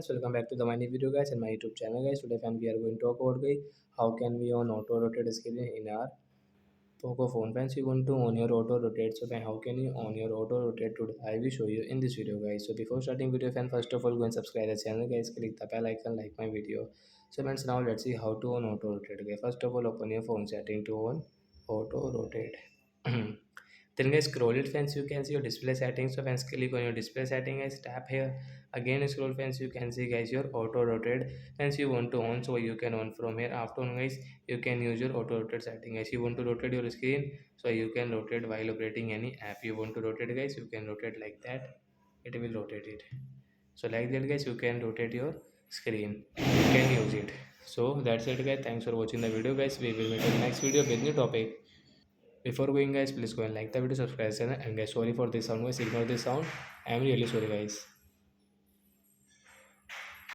friends, welcome back to the my new video guys and my YouTube channel guys. Today friends we are going to talk about guys how can we on auto rotate screen in our Poco phone. Friends, you want to on your auto rotate, so then how can you on your auto rotate today? I will show you in this video guys. So before starting video friends, first of all go and subscribe the channel guys, click the bell icon, like my video. So friends, now let's see how to on auto rotate guys. First of all open your phone setting to on auto rotate. Then guys scroll it friends, you can see your display settings. So friends, click on your display setting guys, tap here, again scroll friends, you can see guys your auto rotate. Friends, you want to on, so you can on from here. After on guys, you can use your auto rotate setting guys. You want to rotate your screen, so you can rotate while operating any app. You want to rotate guys, you can rotate like that, it will rotate it. So like that guys, you can rotate your screen, you can use it. So that's it guys, thanks for watching the video guys. We will meet in the next video with new topic. Before going guys, please go and like the video, subscribe the channel, and guys sorry for this sound guys, ignore this sound, I am really sorry guys.